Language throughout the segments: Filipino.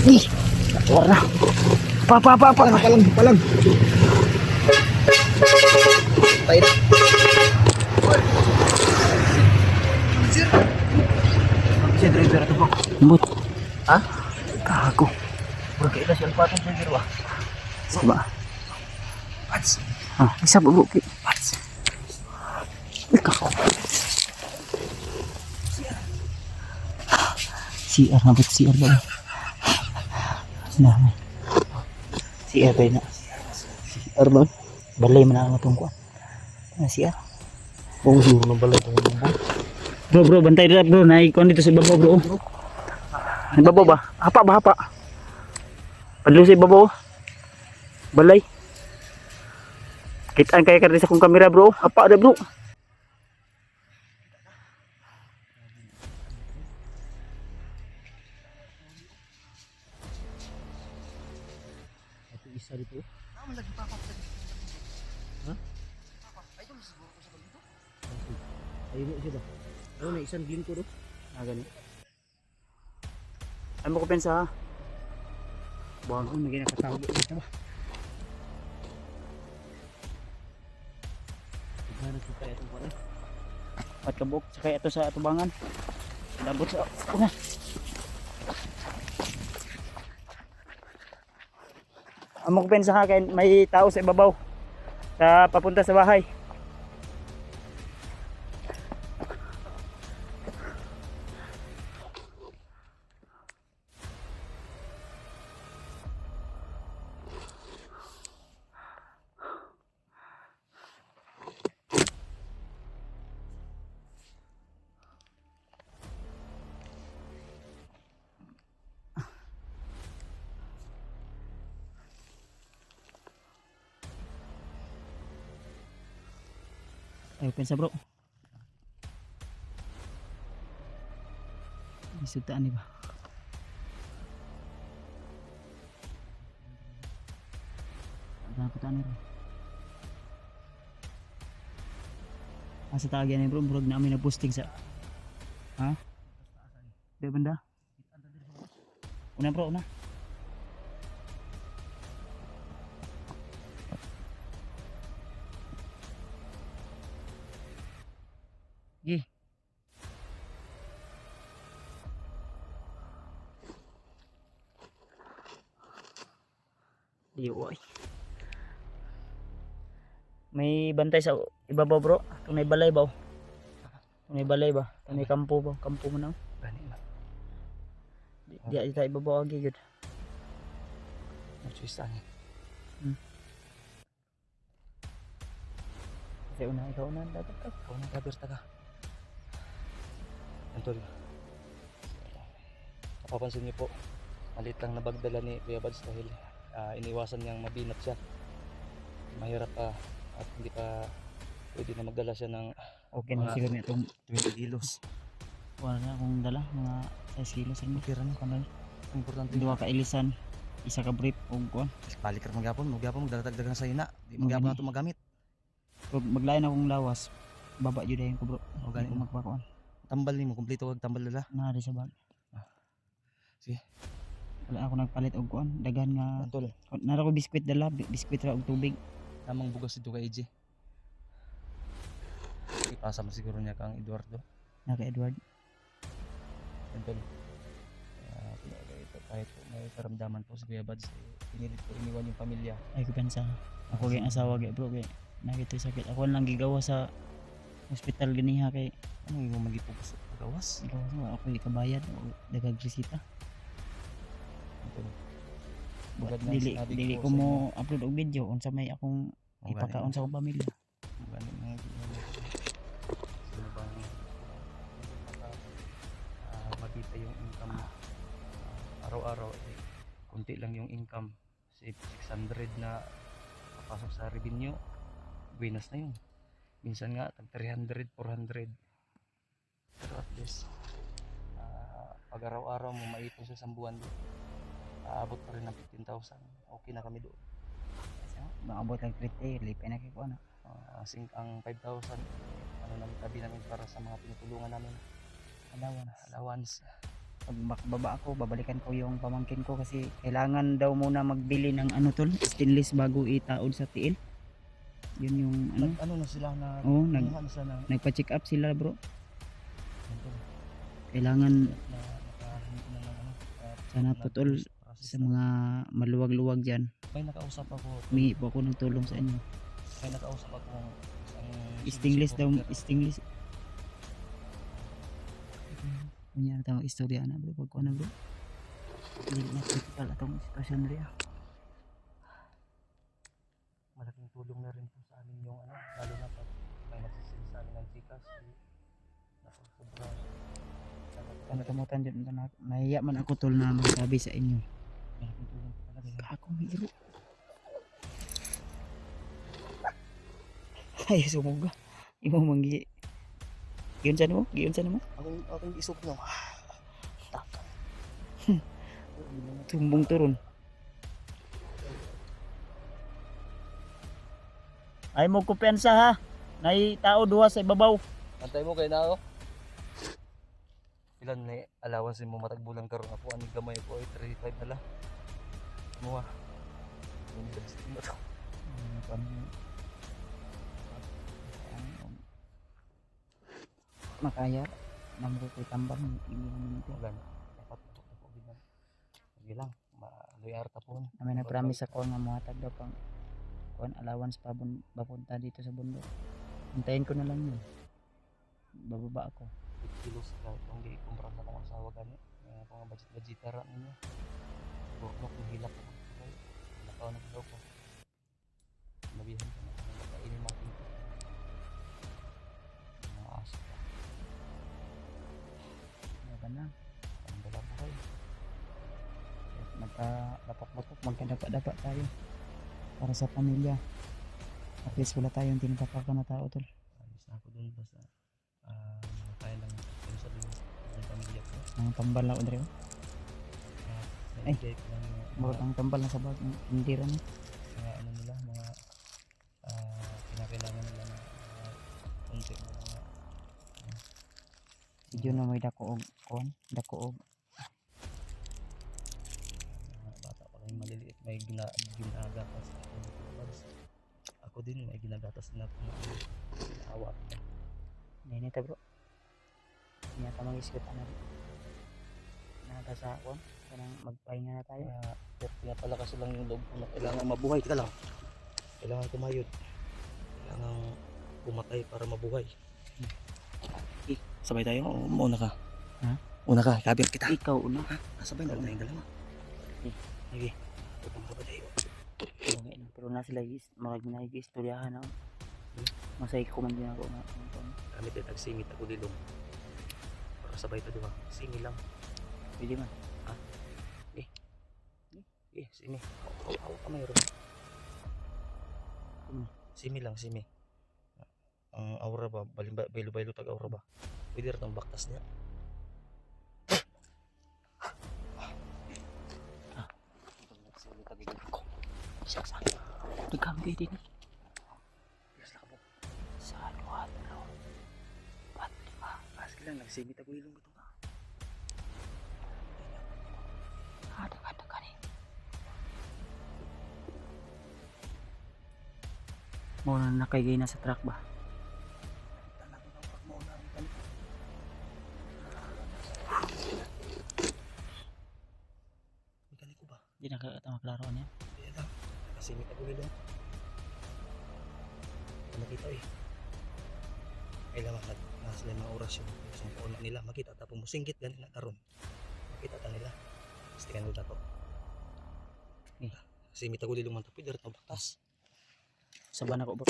Ih, wala. Pa. Palang. Tayo na. Kasi driver ito po. Lambot. Ha? Gago. Puro kaila siya patong driver ba? Saba. Pats. Ah, isa bro. Pats. Gago. CR na ba't CR ba? Dami. CR ba na? CR ba? Balay man ang atong kuan. CR. Kung siguro na balay itong bubong. Bro, bantay dito bro. Naikon dito sa ibabaw bro. Ibabaw ba? Hapa. Padlo sa ibabaw. Balay. Kitaan kaya ka rin sa kong kamera bro. Hapa na bro. Ito isa dito. Lagi papa. Ha? Papa, ay doon siguro ko sa dito. Ayun siya ba? Ano na isang glimpse ko do? Gani. Ay mo ko pensa ha. Buwang ko naging nakatawag dito ba? Gana kita itong pare. At kabuk sakay ito sa atubangan. Labot sa una. Amo ko pensa ha kay may tao sa ibabaw. Sa papunta sa bahay. Ayo pensa bro. Isutaan ni ba? Ada putaan ni bro. Asa taagyan ni bro, murag na amin na posting sa. Ha? Di banda? Una bro, una. Gi. Iyoy. May bantay sa ibabaw bro. Tunay balay ba? Tunay balay ba? Tunay kampo ba? Kampo mo na. Gani na. Di tayo ibabaw agi gud. Choice ani. Kasi una ikaw na dapat ka. Ikaw na driver taga. Antol. Napapansin niyo po, maliit lang na bagdala ni Kuya Bads dahil iniwasan niyang mabinat siya. Mahirap pa at hindi pa pwede na magdala siya ng Okay na siguro nito. 20 kilos. Wala na akong dala mga 6 kilos ang Okay ra no. kanal. Importante. Duha ka ilisan, isa ka brief ug kuan. Balik ra magyapon magdala-dagdag sa ina. Di magyapon na to magamit. Pag maglain akong lawas, baba jud ayon ko bro. O gani Ko magpakuan. Tambal nimo kumpleto wag tambal dala. Na di sa bag. Sige. Wala ako nagpalit og kuan, daghan nga. Antol. Nara ko biskwit dala, biskwit ra og tubig. Tamang bugas dito kay EJ. Ipasa mo siguro niya kang Eduardo. Na kay Edward. Antol. Kahit po may karamdaman po si Kuya Bads, pinilit ko iniwan yung pamilya. Ay ko pensa. Ako kay asawa kay bro kay nakita sakit. Ako lang gigawa sa hospital ganiha kay Anong imo magipugos gawas? ikaw sa ako ikabayad o dagag resita. Antol. But Tulad ng dili sinabi dili ko ko sa mo upload og video unsa may akong O, ipakaon sa akong pamilya. Gani mga sino bang makita yung income araw-araw kunti lang yung income, say 600 na papasok sa revenue, buenas na yun. Minsan nga tag 300, 400. Pero at least pag araw-araw mo maipon sa isang buwan, aabot pa rin ng 15,000. Okay na kami doon. Maabot lang 30, lipay na kay kuan. Ang 5,000 ano namin tabi namin para sa mga tinutulungan namin Allowance. allowance. pag makababa ako, babalikan ko yung pamangkin ko kasi kailangan daw muna magbili ng ano tol, stainless bago itaod sa tiil. Yun yung ano, Ano na sila na Oo, kumuha na sila na nagpa-check up sila bro. ano, Kailangan na nakahingi na ng ano, sana po tol process sa na. mga maluwag-luwag dyan. May nakausap ako, Humingi po ako ng tulong sa inyo. may nakausap ako isang Stainless daw, supervisor. stainless. Kunya tawag istorya na bro, pag ano bro. Hindi na critical atong sitwasyon rin. Malaking tulong na rin po sa amin yung ano, lalo na pag may nagsisend sa amin ng Gcash. Naku, sobrang Ano kamutan dyan na nahiya man ako tol na magsabi sa inyo. malaking tulong po talaga yun. Ako may iro. Ay sumuga. Imo manggi. Giunsan mo? Giunsan mo? Akong isog no. Tumbong turon. Ay mo kumpensa ha. Nay tao duha sa ibabaw. Antay mo kay na ako. Ilan na allowance mo matagbulan karon ako ani gamay ko ay 35 na lang. Mo ah. University mo to. Makaya namro ko tambang ini namin ito. Wala na. Napatutok na ko bilang. Sige lang. Loyar ta po. Namin na promise ako nga mga tagda pang kuan allowance pa papunta dito sa bundok. Hintayin ko na lang yun. Bababa ako. 8 kilos ka itong di kumpara sa akong asawa gani. Mga budget ra ninyo. Burknok ng hilak ko. Nakaw na daw ko. Nabihan ko na. Kainin mga pinto. Mga aso ka. Ano na? Ang dala po kayo. Magka-lapak-lapak, magkadapat-dapat tayo para sa pamilya. At least wala tayong tinatapakan na tao tol. Alis na ako dun basta kaya lang pero sa dun ng pamilya ko. Ang tambal na Audrey. Naibigay ko lang yung Bawat ang tambal na sa bag ng indira na. mga ano nila, mga kinakailangan nila na konti na mga Medyo na may dako og kuan, dako og bata pa lang maliliit may ginagatas ako din may ginagatas na awa ninita bro. Niya ta mag-isip na nada sa kuan, kanang magpahinga na tayo. pero pinapalakas lang yung loob ko na kailangan mabuhay. Tika lang, kailangan kumayod, kailangan pumatay para mabuhay. Sabay tayo, una ka. Ha? Una ka, kabir kita. Ikaw una ka. Sabay na tayong dalawa. Sige. Tutong ka ba tayo? Okay na. Pero na sila marag na istoryahan na. Masay ko man din ako na. Kami tayo tagsingit ako dilong. Para sabay tayo diba? Singi lang. Pwede man. Simi. Ako ka mayroon. Simi lang, simi. Ang aura ba? Baylo-baylo tag aura ba? Pwede rin ang baktas niya. Ikaw kayo din. Bilas lang ka po. Saan what? Pat 5. Sige lang, nagsimi tayo ilong ko ito ka. Ada ka ni. Mo na nakaigay na sa truck ba? Mekanik ko ba? Di nakakatama klaro niya. Kaya lang, nakasimi tayo ilong. Nakita eh. Kailangan nasa mga oras yung isang pauna nila. Makita tapos musingkit ganit na karon. Makita ta nila. Pastikan mo dato. Simi tayo ilong man tapos diret na baktas. Saban ako bro.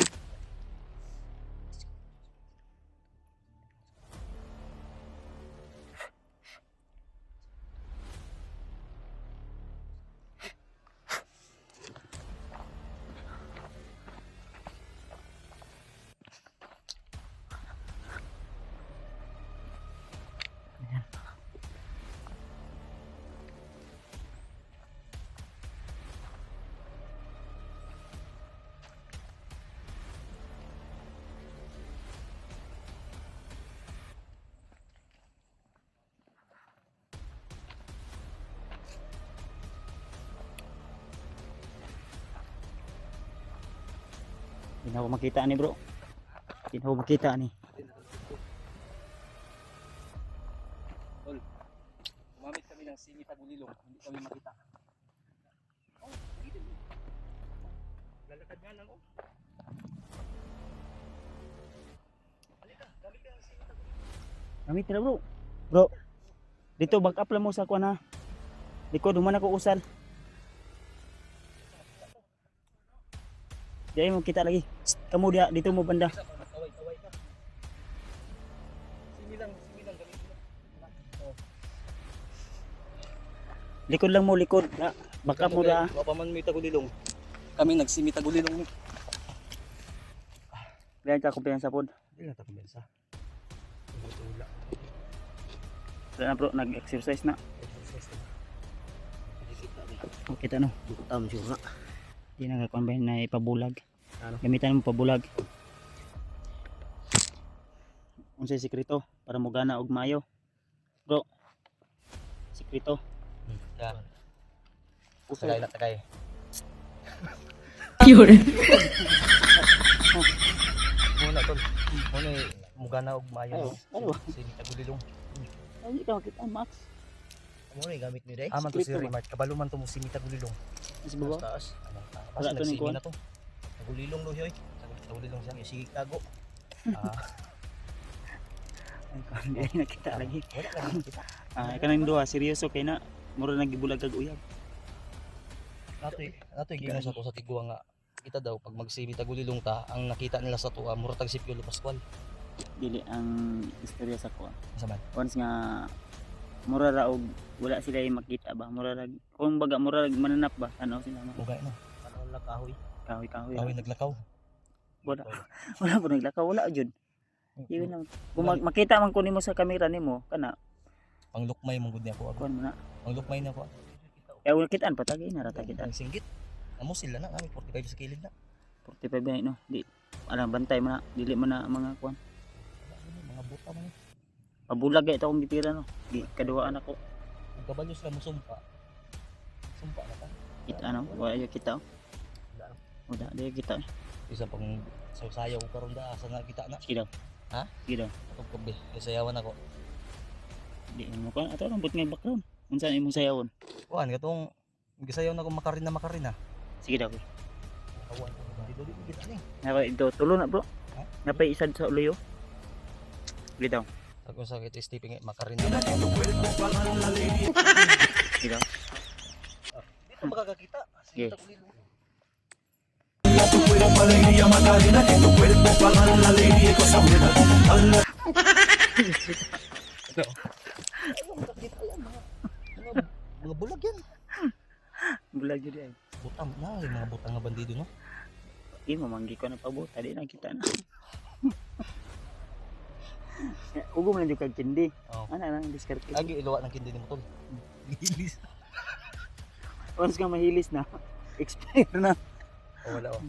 Hindi na ako makita ni bro. Hindi na ako makita ni. Tol, gumamit kami ng simi tagulilong, hindi kami makita. Oh, dito. Lalakad nga lang oh. Halika, gamit ka ng simi tagulilong. Gamit na bro. Bro. Dito back up lang mo sa kuan ha. Likod human ako usal. Diyan mo kita lagi. Psst, kamu dia dito mo banda. Isa pa, magkaway-kaway ka. Simi lang gamit mo. Oh. Likod lang mo likod. Na, back up mo da. Wa pa man may tagulilong. Kami nagsimi tagulilong. Diyan ka kumpiyansa pod. Hindi na ta kumbensa. Wala. Wala na bro, nag-exercise na. Okay no. Butam sura. Di na kakuan ba na ipabulag. Ano? Gamitan mo pabulag. Unsay sikreto para mo gana og mayo? Bro. Sikreto. Ya. Usay. Tagay na tagay. Yun. Muna tol. Muna mugana og mayo. Ayo, ayo. Simi tagulilong. Ay, ka makita Max. Muna gamit ni day. Ah, Aman to si sikreto ba? Remark. Kabalo man to mo simi tagulilong. Mas bawa. Taas. Ano? Wala to ni Nagsimi kuwan. na to. Tagulilong do hoy. Tagulilong siya. Sige tago. Ah, Ay, kuan di nakita lagi. wala lang kita. Ah, kanang duha seryoso kay na mura nagibulag kag uyab. Ato ginawa sa to sa tigwa nga kita daw pag magsimi tagulilong ta ang nakita nila sa tuwa mura tag si Piolo Pascual. Dili ang istorya sa kuan. Asa man? Once nga mura ra og wala sila yung makita ba, mura ra kung baga mura ra mananap ba, ano sila mo, Ugay no. Ano la kahoy? kahoy kahoy Kahoy naglakaw. wala wala po naglakaw, wala jud yun lang. Kung makita man ko nimo sa camera nimo kana Panglukmay mong gud niya ko ako. kuan mo na Panglukmay na ko. kaya wala kitaan pa tagay na ra ta kita Ang singgit. Amo sila na kami 45 sa kilid na. 45 na no di alang bantay man na dili man na mga kuan Mga buta man. pabulag ito akong gitira no di kaduhaan ako Kung kabalyo sila mo sumpa. Sumpa na ta. kita ano wala yung kita oh. Wala di kita Isa pang sayaw ko karon da asa na kita na. sige daw Ha? sige daw Atong kabe. Sayawan ako. di mo kuan ato lang but nga background unsa imong sayawon Kuan katong gisayaw na ko makarina. sige daw Awan ko ba dito kita ni. nako ito tulo na bro Ha? napay isad sa uloyo sige daw Ako sa kit stepping makarina. sige daw Dito makakakita. Sige. Mga bulag yan. bulag jud ay Butang na, yung mga butang nga bandido no. di mamanggi ko na pabuta di na kita na ugom lang jud kag kindi Oh. ana lang discard Lagi iluwa ng kindi ni mo tol. Gilis. once ka mahilis na expire na Oh, wala oh.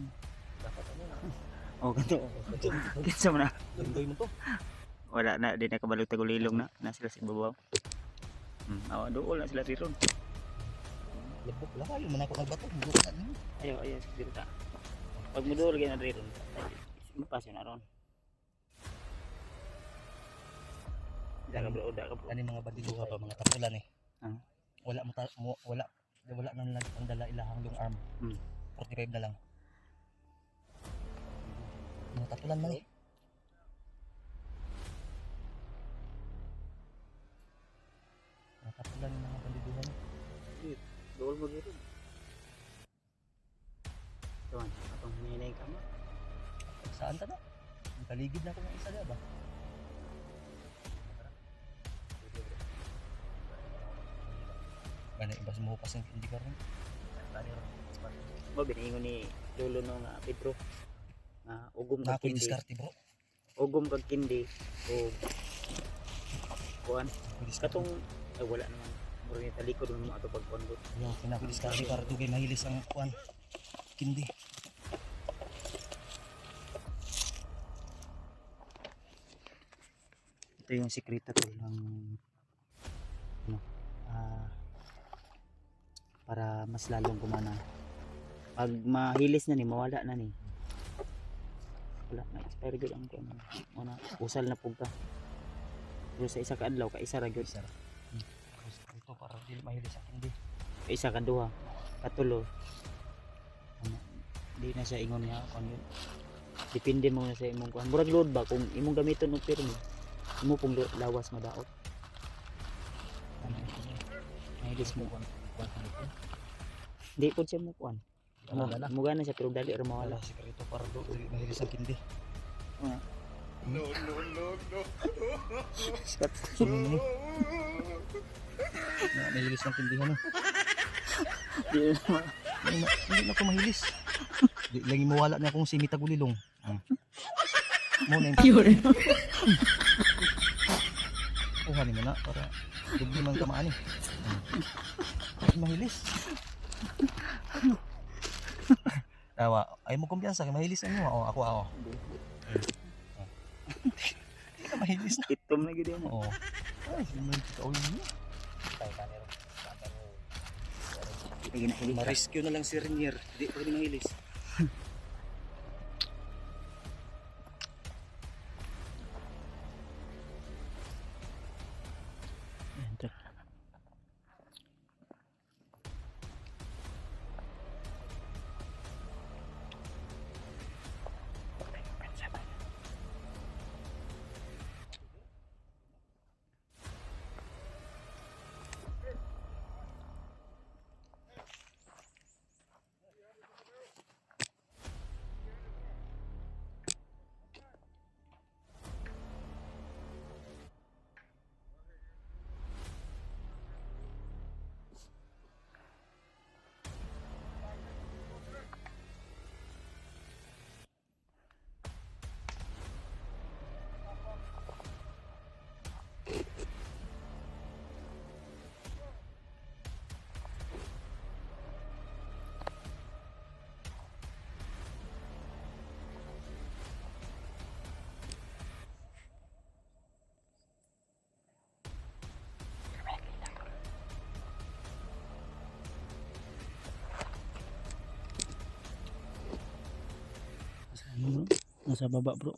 Dapat ano na. oh kanto kinsa man na Landoy mo to. wala na di na kabalog tagulilong na sila sa ibabaw awa dool na sila riron Labok lang kayo man ako nagbato. Bukan mo. ayo sige ta pag mo dool gyud na riron mapasyo na ron Uda ka bro. Ani mga bandido ka pa mga tapulan eh. Ah. Wala wala nang ang dala ilahang long arm. 45 na lang. Mga tapulan man eh. Mga tapulan yung mga bandiduhan. Dool mo dito. Tuwan, atong hinay ka mo. Saan ta na? Ang paligid na ko ng isa na ba? Gana ibas mo pas hindi ka rin. Ba biningon ni lolo no nga Pedro nga ugom Na kag ako kindi. diskarte bro. Ugom kag kindi o kuan Ako diskarte. katong ay wala naman mura ni talikod mo ato pag kuan bro. Yo, kinako diskarte para dugay mahilis ang kuan. Kindi. Ito yung sikreto to ng ano para mas lalong gumana. Pag mahilis na ni mawala na ni. wala na expire gud ang kuan una usal na pugka pero sa isa ka adlaw ka isa ra gyud Sir. Ito para dili mahilis sa kindi. ka isa ka duha katulo ano, di na siya ingon nga kuan yun depende mo na sa imong kuan murag load ba kung imong gamiton og pirmi imo pong lawas madaot mahilis mo di po siya mo kuan muga na siya pero dali ra mawala Wala sikreto para dili mahilis sa kindi. Mahilis ng kindihan no. Hindi na ko mahilis. Di lagi mawala na akong simitagulilong. Mo na yung kuhanin mo na para dugli man tamaan eh. Mahilis. Tawa, ay mo kumpiyansa kay mahilis ano ako ako. Hindi ka mahilis na. itom na gid mo Oo. Ay, hindi ka ulit niya. lagi na hilis Ma-rescue na lang si Renier. Hindi pwede mahilis. nasa baba bro